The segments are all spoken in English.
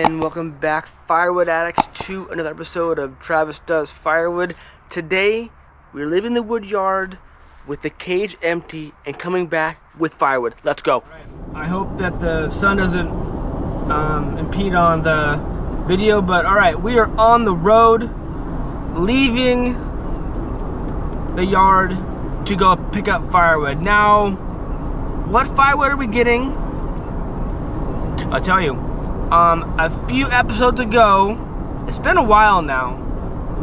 and welcome back, Firewood addicts, to another episode of Travis Does Firewood. Today we're leaving the wood yard with the cage empty and coming back with firewood. Let's go. I hope that the sun doesn't impede on the video, but alright, we are on the road leaving the yard to go pick up firewood. Now, what firewood are we getting? I'll tell you. A few episodes ago, it's been a while now,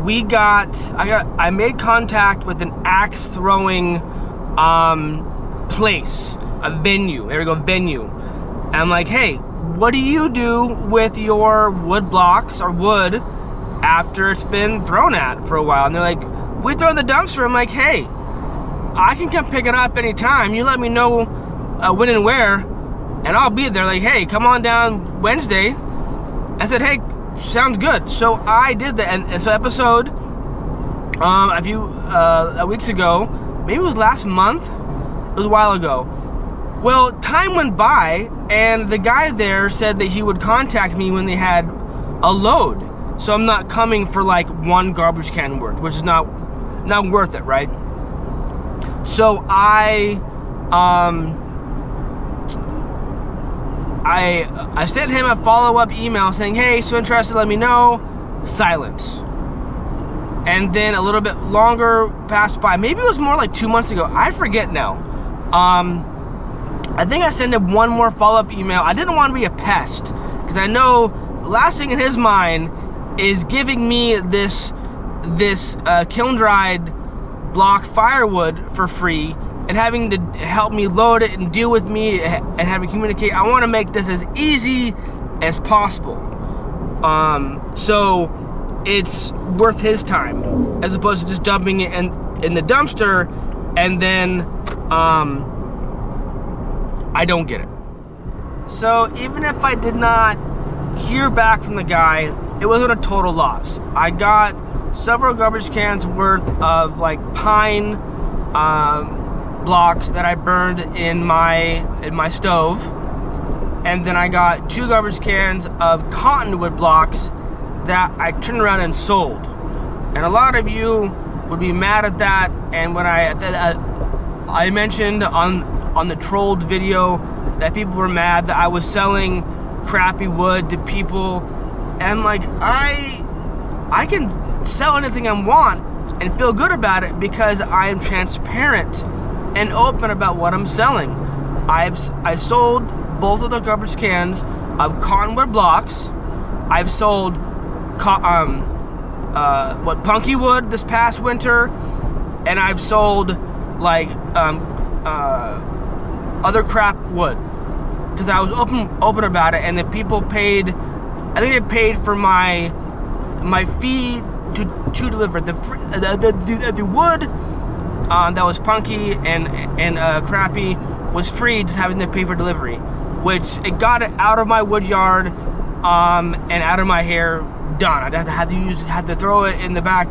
I made contact with an axe throwing place, a venue. There we go, venue. And I'm like, hey, what do you do with your wood blocks or wood after it's been thrown at for a while? And they're like, we throw in the dumpster. I'm like, hey, I can come pick it up anytime. You let me know when and where, and I'll be there. Like, hey, come on down Wednesday. I said, hey, sounds good. So I did that, and so episode a few weeks ago, maybe it was last month, it was a while ago. Well, time went by, and the guy there said that he would contact me when they had a load. So I'm not coming for like one garbage can worth, which is not worth it, right? So I sent him a follow-up email saying, hey, so interested, let me know. Silence. And then a little bit longer passed by. Maybe it was more like 2 months ago. I forget now. I think I sent him one more follow-up email. I didn't want to be a pest, because I know the last thing in his mind is giving me this kiln-dried block firewood for free and having to help me load it and deal with me and have me communicate. I want to make this as easy as possible. So it's worth his time as opposed to just dumping it in the dumpster and then I don't get it. So even if I did not hear back from the guy, it wasn't a total loss. I got several garbage cans worth of like pine blocks that I burned in my stove, and then I got 2 garbage cans of cottonwood blocks that I turned around and sold. And a lot of you would be mad at that. And when I mentioned on the trolled video that people were mad that I was selling crappy wood to people, and like I can sell anything I want and feel good about it because I am transparent and open about what I'm selling. I sold both of the garbage cans of cottonwood blocks. I've sold punky wood this past winter, and I've sold like other crap wood because I was open about it, and the people paid. I think they paid for my fee to deliver the wood. That was punky and crappy was free, just having to pay for delivery, which it got it out of my wood yard and out of my hair done. I'd have to throw it in the back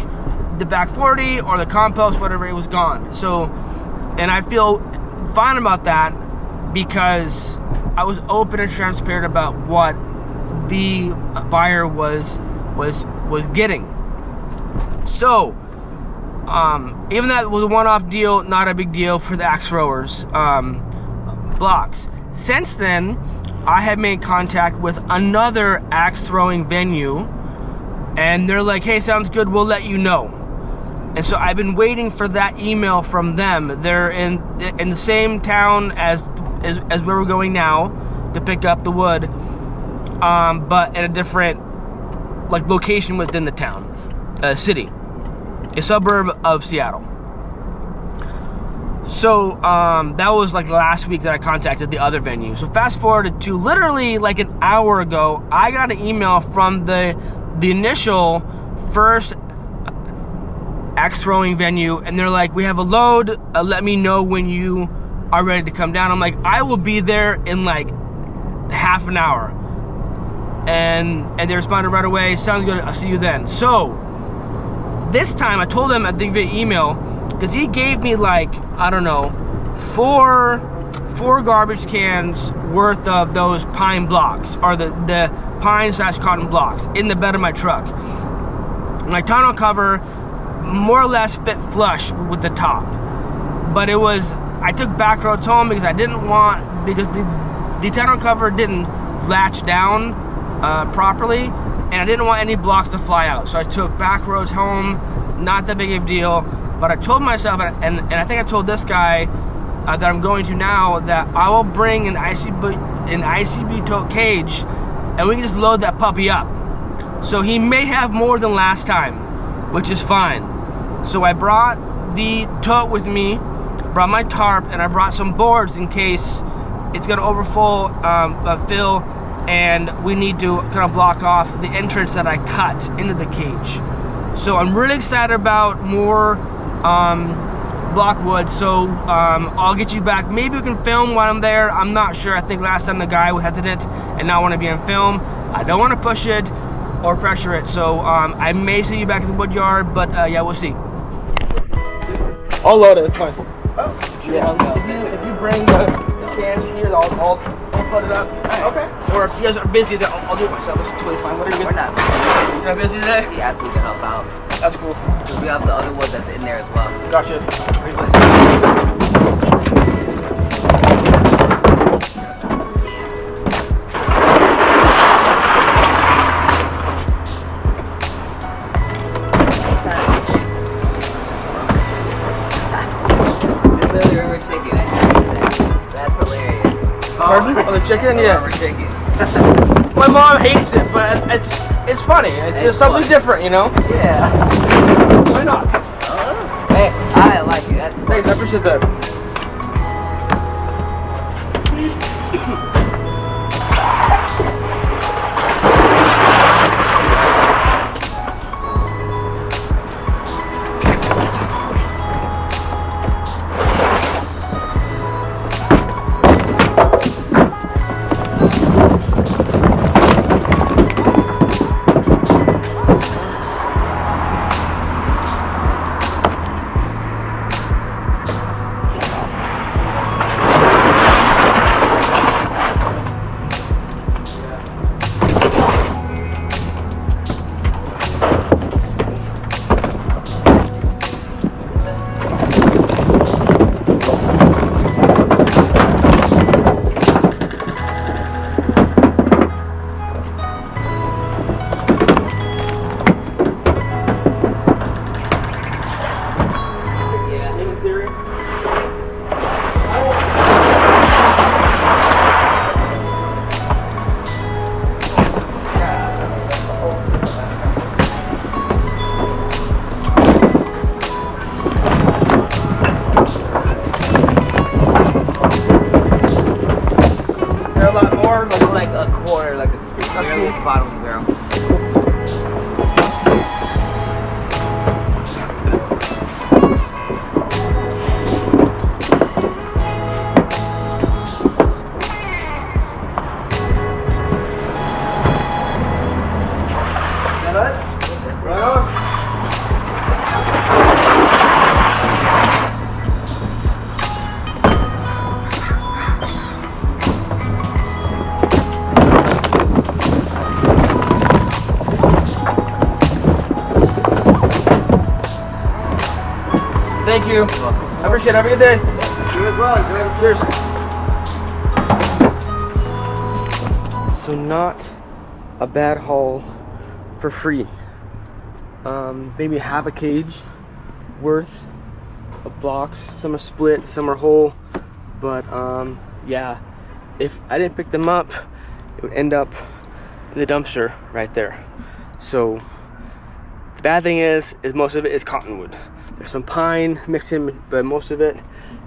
40 or the compost, whatever. It was gone. So, and I feel fine about that because I was open and transparent about what the buyer was getting. So even that was a one-off deal, not a big deal for the axe throwers blocks. Since then, I have made contact with another axe throwing venue, and they're like, hey, sounds good, we'll let you know. And so I've been waiting for that email from them. They're in the same town as where we're going now to pick up the wood, but in a different like location within the town, city, a suburb of Seattle. So that was like last week that I contacted the other venue. So fast forward to literally like an hour ago, I got an email from the initial first axe throwing venue, and they're like, we have a load, let me know when you are ready to come down. I'm like, I will be there in like half an hour. And they responded right away, sounds good, I'll see you then. So this time I told him, I think via email, because he gave me like, I don't know, 4 garbage cans worth of those pine blocks, or the pine/cotton blocks in the bed of my truck. My tonneau cover more or less fit flush with the top, but it was, I took back roads home because I didn't want, because the tonneau cover didn't latch down properly, and I didn't want any blocks to fly out. So I took back roads home, not that big of a deal, but I told myself, and I think I told this guy that I'm going to now, that I will bring an ICB tote cage, and we can just load that puppy up. So he may have more than last time, which is fine. So I brought the tote with me, brought my tarp, and I brought some boards in case it's gonna fill, and we need to kind of block off the entrance that I cut into the cage. So I'm really excited about more blockwood. So I'll get you back. Maybe we can film while I'm there. I'm not sure. I think last time the guy was hesitant and not want to be on film. I don't want to push it or pressure it. So I may see you back in the wood yard, but yeah, we'll see. I'll load it. It's fine. Oh, yeah. If you bring the cans here, I'll put it up. Okay. Or if you guys are busy, then I'll do it myself. It's totally fine. What are you We're not. You're not busy today? He asked me to help out. That's cool. We have the other wood that's in there as well. Gotcha. Pretty much. That's hilarious. Pardon? Oh, the chicken? Yeah. Rubber chicken. My mom hates it, but it's funny. It's just something fun. different, you know? Yeah. Why not? Hey, I like it. That's fun. Thanks, I appreciate that. Like a quarter, like a barely bottom of the barrel. Is that it? Right on. Thank you. I appreciate it. Have a good day. You as well. Cheers. So not a bad haul for free. Maybe half a cage worth of blocks. Some are split, some are whole. But yeah, if I didn't pick them up, it would end up in the dumpster right there. So the bad thing is most of it is cottonwood. There's some pine mixed in, but most of it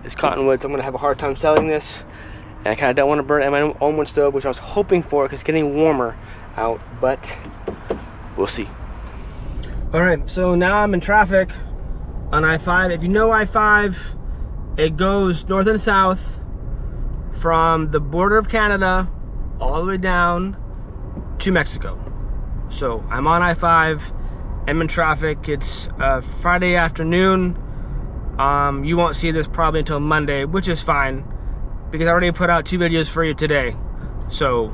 is cottonwood. So I'm gonna have a hard time selling this. And I kind of don't want to burn it at my own wood stove, which I was hoping for because it's getting warmer out, but we'll see. All right, so now I'm in traffic on I-5. If you know I-5, it goes north and south from the border of Canada all the way down to Mexico. So I'm on I-5, I'm in traffic. It's Friday afternoon. You won't see this probably until Monday, which is fine. because I already put out 2 videos for you today. So,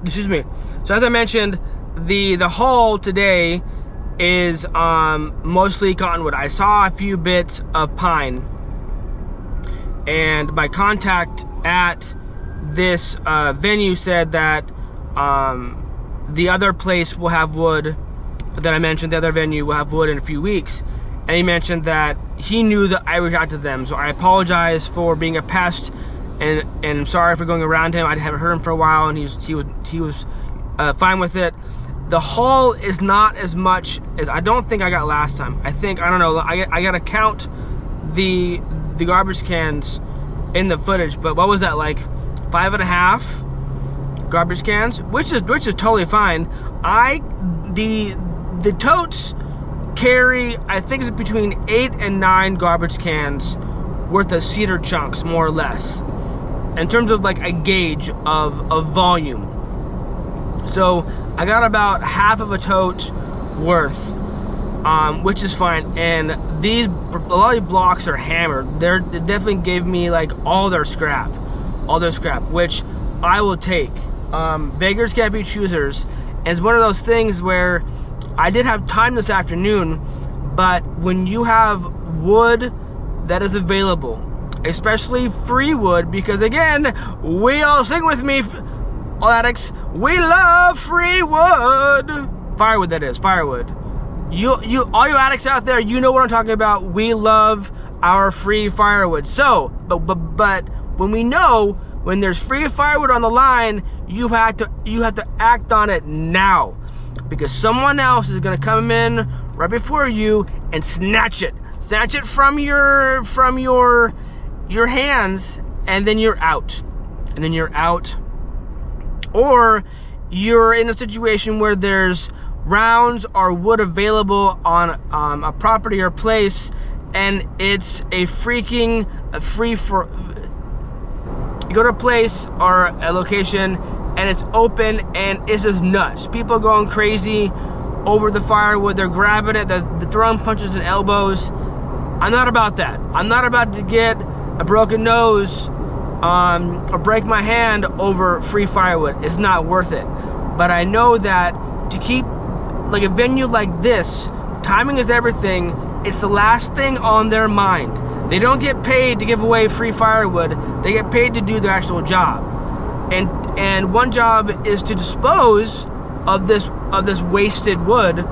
excuse me. So as I mentioned, the haul today is mostly cottonwood. I saw a few bits of pine, and my contact at this venue said that the other place will have wood that I mentioned, the other venue will have wood in a few weeks. And he mentioned that he knew that I reached out to them. So I apologize for being a pest, and I'm sorry for going around him. I haven't heard him for a while, and he was fine with it. The haul is not as much as I don't think I got last time. I don't know, I gotta count the garbage cans in the footage, but what was that, like 5.5 garbage cans, which is totally fine. The totes carry, I think it's between 8 and 9 garbage cans worth of cedar chunks, more or less, in terms of like a gauge of volume. So I got about half of a tote worth, which is fine. And a lot of these blocks are hammered. They definitely gave me like all their scrap, which I will take. Beggars can't be choosers. And it's one of those things where I did have time this afternoon, but when you have wood that is available, especially free wood, because again, we all sing with me, all addicts, we love free wood. Firewood, that is, firewood. All you addicts out there, you know what I'm talking about. We love our free firewood. So, but when we know when there's free firewood on the line, you have to act on it now, because someone else is gonna come in right before you and snatch it from your hands, and then you're out. Or you're in a situation where there's rounds or wood available on a property or place, and it's you go to a place or a location and it's open and it's just nuts. People going crazy over the firewood. They're grabbing it, they're throwing punches and elbows. I'm not about that. I'm not about to get a broken nose or break my hand over free firewood. It's not worth it. But I know that to keep, like a venue like this, timing is everything. It's the last thing on their mind. They don't get paid to give away free firewood. They get paid to do their actual job. And one job is to dispose of this wasted wood.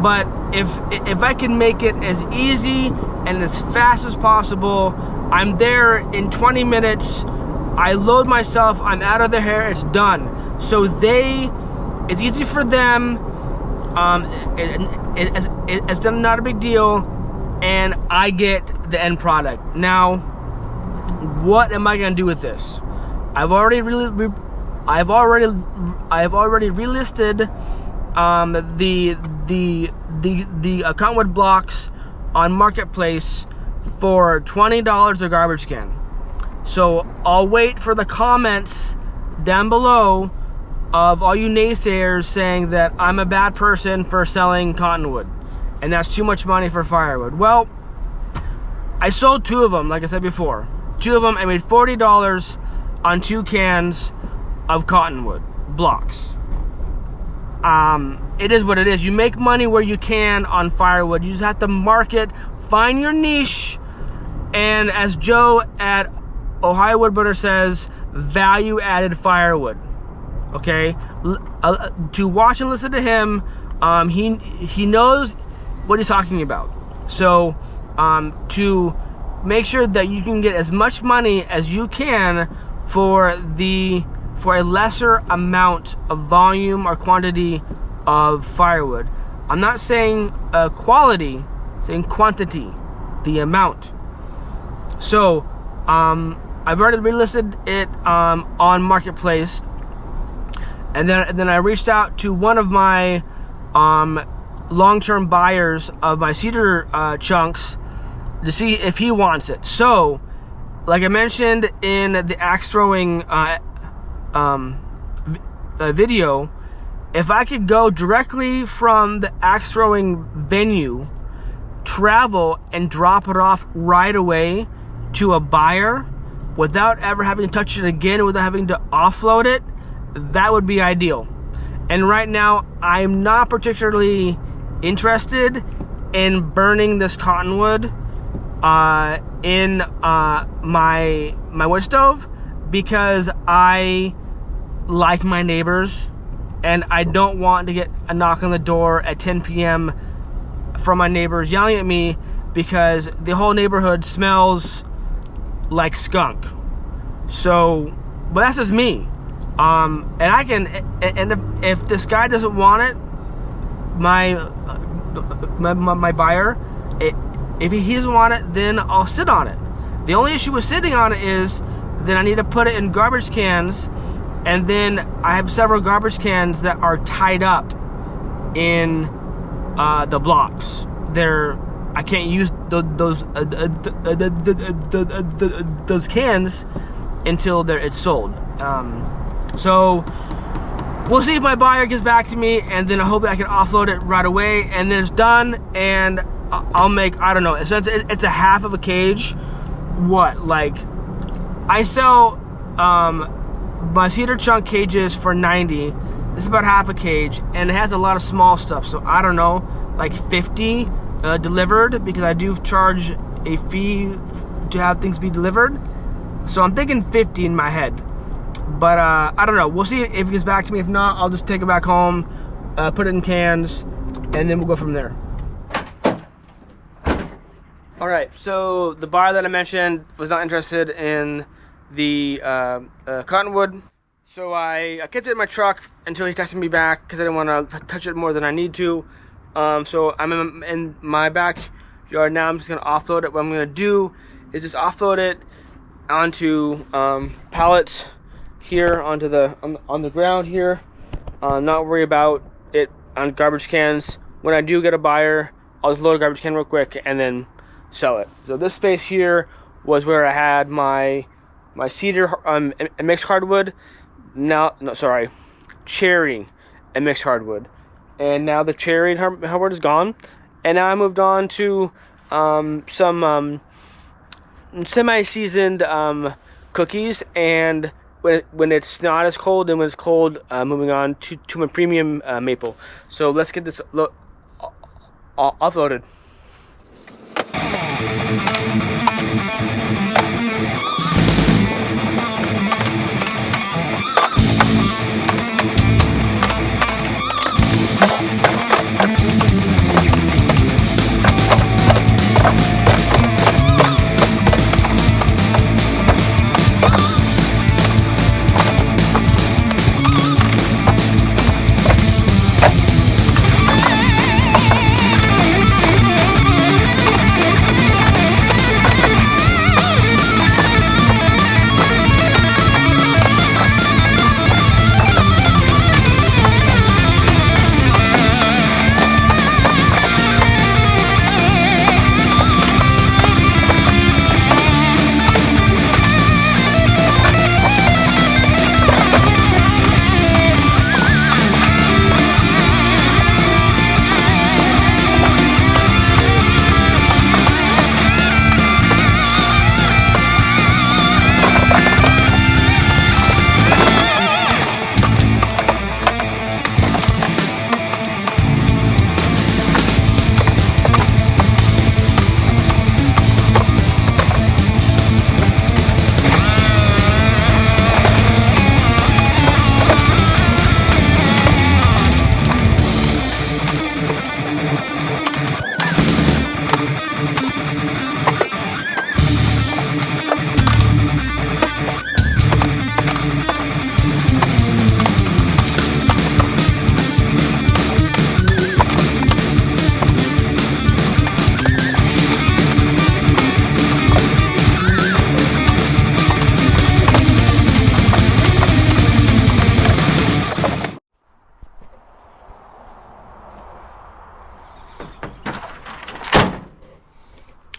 But if I can make it as easy and as fast as possible, I'm there in 20 minutes. I load myself, I'm out of their hair, it's done. So it's easy for them. It's not a big deal, and I get the end product. Now, what am I gonna do with this? I've already relisted the cottonwood blocks on Marketplace for $20 a garbage can. So I'll wait for the comments down below of all you naysayers saying that I'm a bad person for selling cottonwood and that's too much money for firewood. Well, I sold 2 of them, like I said before. 2 of them, I made $40 on 2 cans of cottonwood blocks. It is what it is. You make money where you can on firewood. You just have to market, find your niche, and as Joe at Ohio Woodburner says, value-added firewood. Okay, to watch and listen to him, he knows what he's talking about. So to make sure that you can get as much money as you can for a lesser amount of volume or quantity of firewood. I'm not saying quality, I'm saying quantity, the amount. So I've already relisted it on Marketplace. And then I reached out to one of my long-term buyers of my cedar chunks to see if he wants it. So, like I mentioned in the axe throwing video, if I could go directly from the axe throwing venue travel and drop it off right away to a buyer without ever having to touch it again, without having to offload it, that would be ideal. And right now, I'm not particularly interested in burning this cottonwood in my wood stove, because I like my neighbors and I don't want to get a knock on the door at 10 p.m. from my neighbors yelling at me because the whole neighborhood smells like skunk. So, but that's just me. And I can, and if this guy doesn't want it, my buyer, if he doesn't want it, then I'll sit on it. The only issue with sitting on it is then I need to put it in garbage cans, and then I have several garbage cans that are tied up in the blocks. I can't use those cans until it's sold. So we'll see if my buyer gets back to me, and then I hope I can offload it right away, and then it's done, and I'll make, I don't know, since it's a half of a cage, what, like, I sell my cedar chunk cages for $90. This is about half a cage, and it has a lot of small stuff, so I don't know, like 50 delivered, because I do charge a fee to have things be delivered. So I'm thinking 50 in my head, but I don't know. We'll see if it gets back to me. If not, I'll just take it back home, put it in cans, and then we'll go from there. All right, so the buyer that I mentioned was not interested in the cottonwood, so I kept it in my truck until he texted me back, because I didn't want to touch it more than I need to. So I'm in my backyard now. I'm just gonna offload it. What I'm gonna do is just offload it onto pallets here, onto on the ground here. Not worry about it on garbage cans. When I do get a buyer, I'll just load a garbage can real quick and then sell it. So this space here was where I had my cedar and mixed hardwood. Cherry and mixed hardwood. And now the cherry and hardwood is gone. And now I moved on to some semi-seasoned cookies, and when it's not as cold, and when it's cold, moving on to my premium maple. So let's get this offloaded.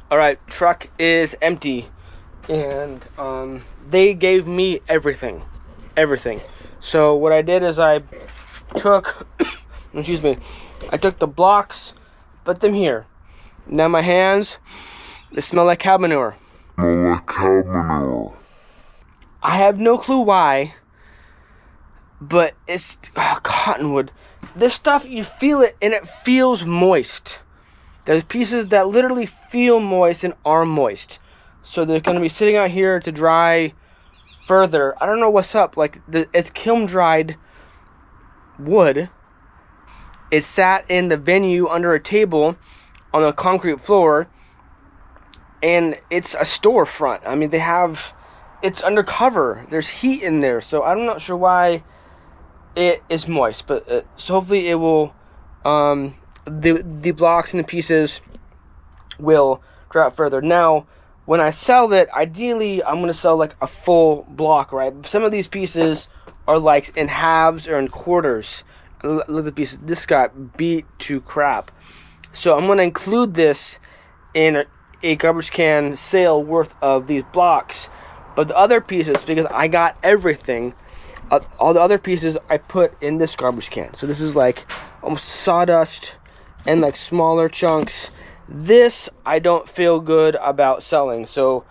All right, truck is empty, and they gave me everything. So what I did is I took, excuse me, I took the blocks, put them here, Now my hands, they smell like cow manure. I have no clue why, but it's cottonwood. This stuff, you feel it and it feels moist. There's pieces that literally feel moist and are moist. So they're going to be sitting out here to dry further. I don't know what's up. Like, it's kiln dried wood. It sat in the venue under a table on a concrete floor. And it's a storefront. I mean, it's undercover. There's heat in there. So I'm not sure why it is moist. But so hopefully it will, the blocks and the pieces will dry out further. Now, when I sell it, ideally, I'm going to sell like a full block, right? Some of these pieces are like in halves or in quarters. Look at the piece. This got beat to crap. So I'm going to include this in a garbage can sale worth of these blocks. But the other pieces, because I got everything, all the other pieces I put in this garbage can. So this is like almost sawdust and like smaller chunks. This I don't feel good about selling. So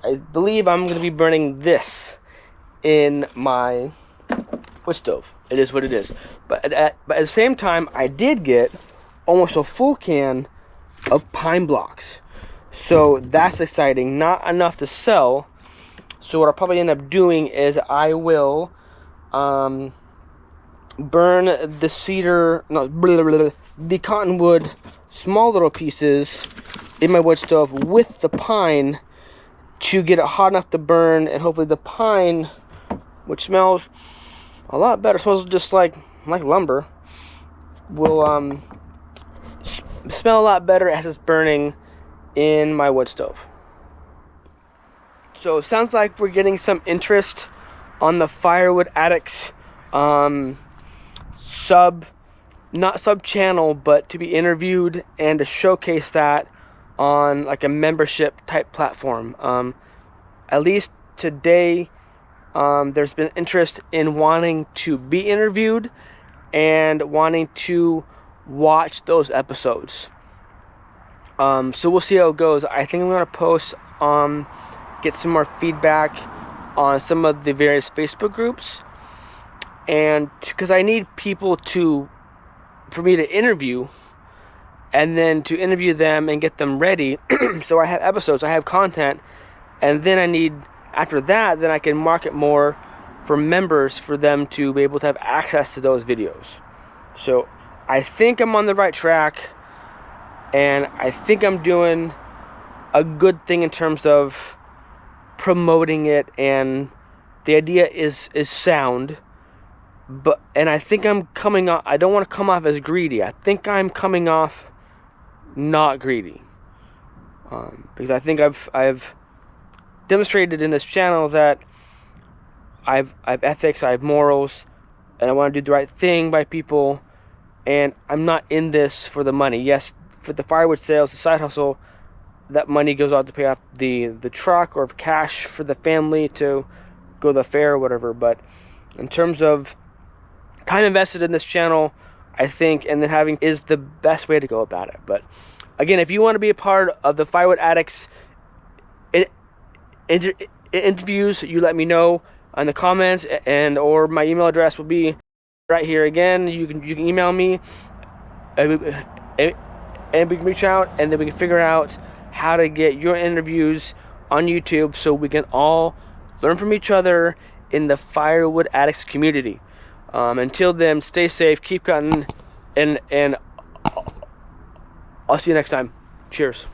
I believe I'm going to be burning this in my wood stove. It is what it is. But at the same time, I did get almost a full can of pine blocks. So that's exciting. Not enough to sell. So what I'll probably end up doing is I will burn the cedar, no, the cottonwood, small little pieces in my wood stove with the pine to get it hot enough to burn, and hopefully the pine, which smells a lot better, smells just like lumber, will smell a lot better as it's burning in my wood stove. So it sounds like we're getting some interest on the Firewood Addicts not sub channel, but to be interviewed and to showcase that on like a membership type platform. At least today, there's been interest in wanting to be interviewed and wanting to watch those episodes. So we'll see how it goes. I think I'm going to post, get some more feedback on some of the various Facebook groups. And because I need people for me to interview, and then to interview them and get them ready. So I have episodes, I have content, and then I need, after that, then I can market more for members for them to be able to have access to those videos. So I think I'm on the right track. And I think I'm doing a good thing in terms of promoting it, and the idea is sound. And I think I'm coming off, I don't want to come off as greedy. I think I'm coming off not greedy. Because I think I've demonstrated in this channel that I've ethics, I have morals, and I want to do the right thing by people, and I'm not in this for the money. Yes, for the firewood sales, the side hustle, that money goes out to pay off the truck, or cash for the family to go to the fair or whatever. But in terms of time invested in this channel, I think, and then having, is the best way to go about it. But again, if you want to be a part of the Firewood Addicts interviews, you let me know in the comments, and or my email address will be right here. Again, you can email me, and we can reach out, and then we can figure out how to get your interviews on YouTube so we can all learn from each other in the Firewood Addicts community. Until then, stay safe, keep cutting, and I'll see you next time. Cheers.